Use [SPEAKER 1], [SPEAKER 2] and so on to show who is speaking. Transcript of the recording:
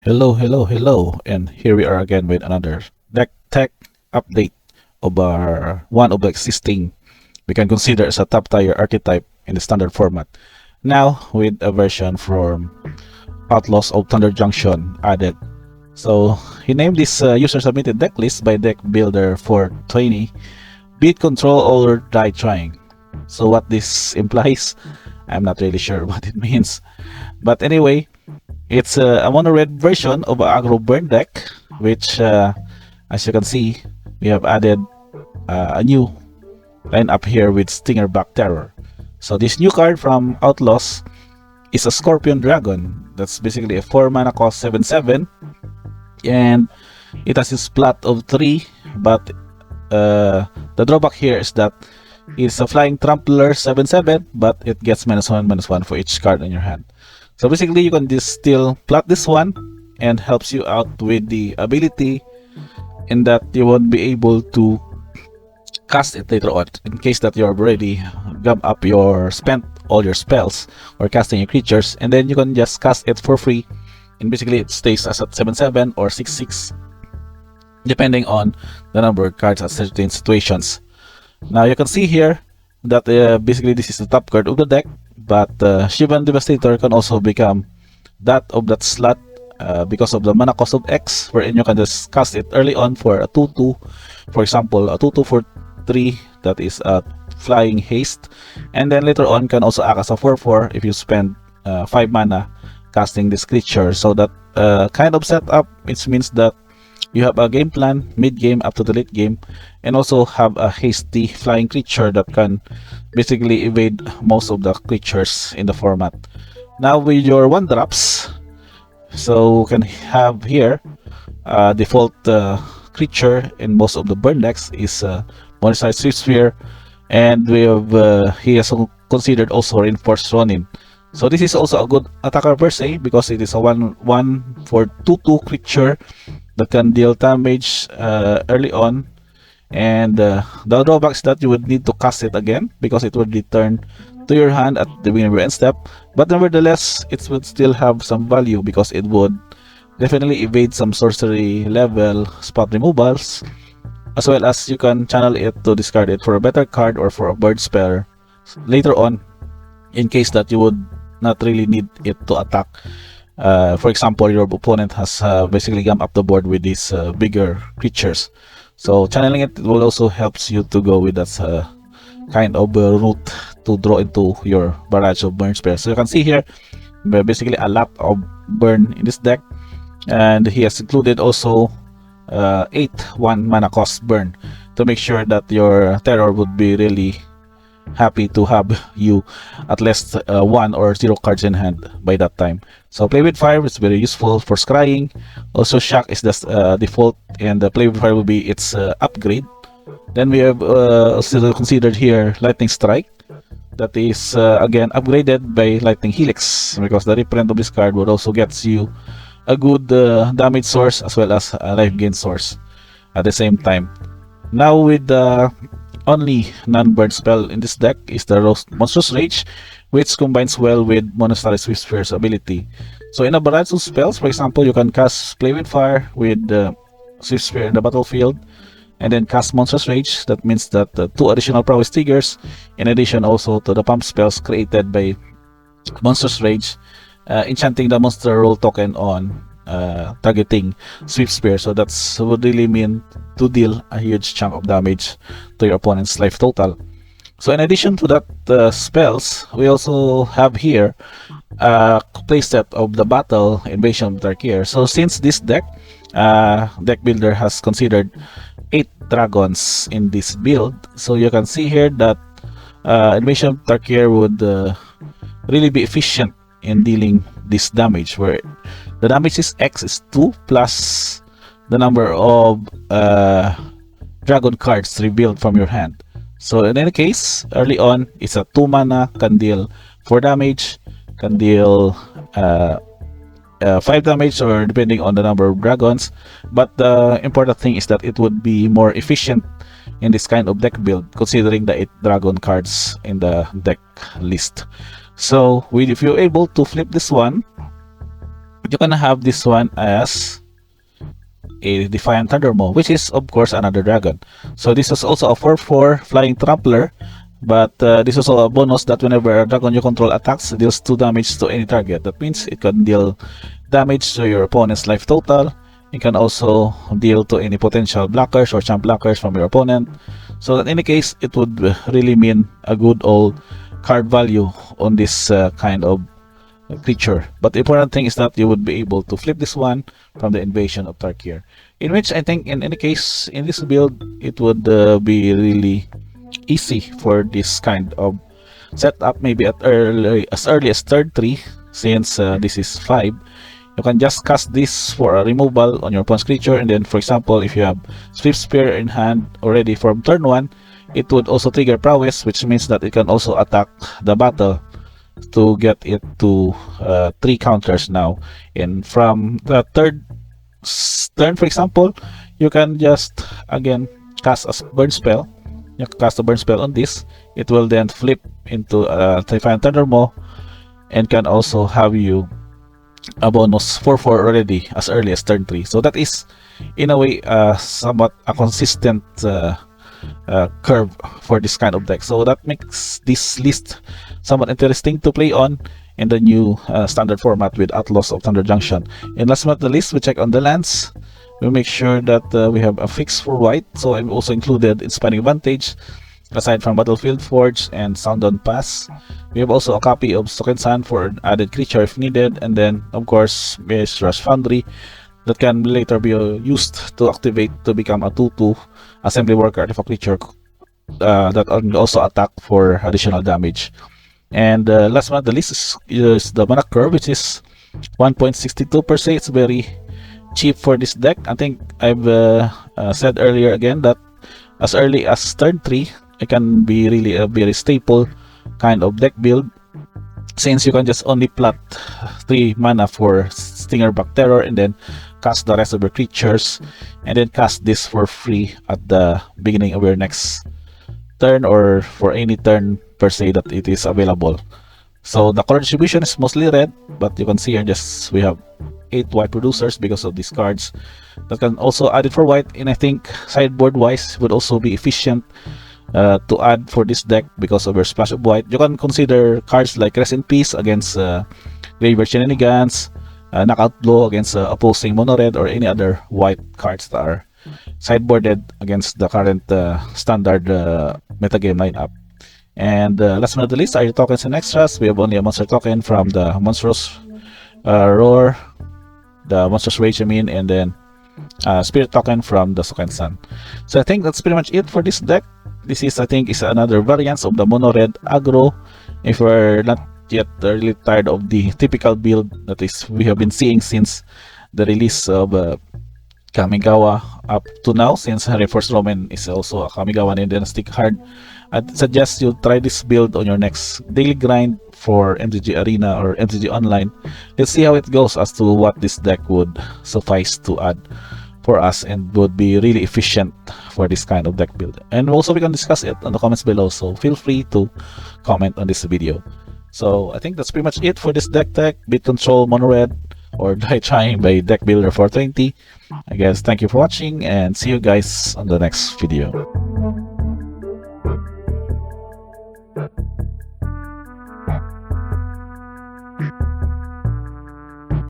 [SPEAKER 1] Hello, and here we are again with another deck tech update of one of the existing we can consider as a top tier archetype in the standard format. Now with a version from Outlaws of Thunder Junction added. So he named this user submitted deck list by deck builder for 20 beat control or die trying. So what this implies, I'm not really sure what it means. But anyway, it's a mono red version of Aggro burn deck, which, as you can see, we have added a new lineup here with Stinger Back Terror. So this new card from Outlaws is a Scorpion Dragon. That's basically a 4 mana cost 7/7, and it has a splat of 3. But the drawback here is that it's a Flying Trampler 7/7, but it gets -1/-1 for each card in your hand. So basically, you can just still plot this one and helps you out with the ability in that you won't be able to cast it later on in case that you're already gum up spent all your spells or casting your creatures, and then you can just cast it for free, and basically it stays as at 7/7 or 6/6 depending on the number of cards at certain situations. Now you can see here that basically this is the top card of the deck, but Shivan Devastator can also become that of that slot because of the mana cost of X, wherein you can just cast it early on for a 2/2, for example, a 2/2 for 3 that is a flying haste, and then later on can also act as a 4/4 if you spend 5 mana casting this creature. So that kind of setup, it means that you have a game plan mid-game up to the late game, and also have a hasty flying creature that can basically evade most of the creatures in the format. Now with your 1-drops, so you can have here default creature in most of the burn decks is Monosized Swift Sphere, and we have he has considered also Reinforced Ronin. So this is also a good attacker per se because it is a 1/1 for 2/2 creature that can deal damage early on, and the drawback is that you would need to cast it again because it would return to your hand at the beginning of your end step. But nevertheless, it would still have some value because it would definitely evade some sorcery level spot removals, as well as you can channel it to discard it for a better card or for a bird spell later on in case that you would not really need it to attack. For example, your opponent has basically gummed up the board with these bigger creatures. So channeling it will also helps you to go with that kind of route to draw into your barrage of burn spells. So you can see here basically a lot of burn in this deck, and he has included also 8 1 mana cost burn to make sure that your terror would be really happy to have you at least 1 or 0 cards in hand by that time. So play with fire is very useful for scrying. Also shock is the default, and the play with fire will be its upgrade. Then we have also considered here lightning strike, that is again upgraded by lightning helix, because the reprint of this card would also gets you a good damage source as well as a life gain source at the same time. Now with the only non-burn spell in this deck is the Monstrous Rage, which combines well with Monastery Swift Sphere's ability. So in a barrage of spells, for example, you can cast Play with Fire with Swift Sphere in the battlefield, and then cast Monstrous Rage. That means that 2 additional prowess triggers, in addition also to the pump spells created by Monstrous Rage, enchanting the monster roll token on targeting Swift Spear. So that's would really mean to deal a huge chunk of damage to your opponent's life total. So in addition to that spells, we also have here a playset of the Battle Invasion of Tarkir. So since this deck builder has considered 8 dragons in this build, so you can see here that Invasion of Tarkir would really be efficient in dealing this damage, where the damage is X is 2 plus the number of dragon cards revealed from your hand. So in any case, early on, it's a 2 mana, can deal 4 damage, can deal 5 damage, or depending on the number of dragons. But the important thing is that it would be more efficient in this kind of deck build, considering the 8 dragon cards in the deck list. So if you're able to flip this one, you can have this one as a Defiant Thundermaw, which is of course another dragon. So this is also a 4/4 flying trampler, but this is also a bonus that whenever a dragon you control attacks, it deals 2 damage to any target. That means it can deal damage to your opponent's life total. It can also deal to any potential blockers or champ blockers from your opponent. So in any case, it would really mean a good old card value on this kind of creature. But the important thing is that you would be able to flip this one from the Invasion of Tarkir, in which I think in any case in this build it would be really easy for this kind of setup. Maybe as early as turn 3, since this is 5, you can just cast this for a removal on your opponent's creature, and then for example if you have Swift Spear in hand already from turn 1, it would also trigger prowess, which means that it can also attack the battle to get it to 3 counters now. And from the third turn, for example, you can just again cast a burn spell. You cast a burn spell on this, it will then flip into a Defiant Thundermaw and can also have you a bonus 4/4 already as early as turn 3. So that is in a way somewhat a consistent curve for this kind of deck. So that makes this list somewhat interesting to play on in the new standard format with Outlaws of Thunder Junction. And last but not the least, we check on the lands. We make sure that we have a fix for white. So I've also included Inspiring Vantage, aside from Battlefield Forge and Soundon Pass. We have also a copy of Sokensan for an added creature if needed, and then of course Miss Rush Foundry that can later be used to activate to become a 2/2 assembly worker artifact creature that can also attack for additional damage. And last but not the least is the mana curve, which is 1.62 per se. It's very cheap for this deck. I think I've said earlier again that as early as turn 3, it can be really a very staple kind of deck build, since you can just only plot 3 mana for Stingerback Terror and then cast the rest of your creatures, and then cast this for free at the beginning of your next turn or for any turn per se that it is available. So the color distribution is mostly red, but you can see here just we have 8 white producers because of these cards that can also add it for white. And I think sideboard wise would also be efficient to add for this deck because of your splash of white. You can consider cards like Rest in Peace against Graveyard Shenanigans, Knockout Blow against opposing mono red, or any other white cards that are sideboarded against the current standard metagame lineup. And last but not the least are your tokens and extras. We have only a monster token from the Monstrous Roar, the Monstrous Rage, and then Spirit token from the Sokensan. So I think that's pretty much it for this deck. This is, I think, is another variant of the mono red aggro. If we're not yet really tired of the typical build that is we have been seeing since the release of Kamigawa up to now, since Reinforced Roman is also a Kamigawa and Dynastic card, I'd suggest you try this build on your next daily grind for MTG Arena or MTG Online. Let's see how it goes as to what this deck would suffice to add for us and would be really efficient for this kind of deck build. And also we can discuss it on the comments below, so feel free to comment on this video. So I think that's pretty much it for this deck tech, Bit Control Mono Red, or Die Trying by Deck Builder 420. I guess thank you for watching and see you guys on the next video.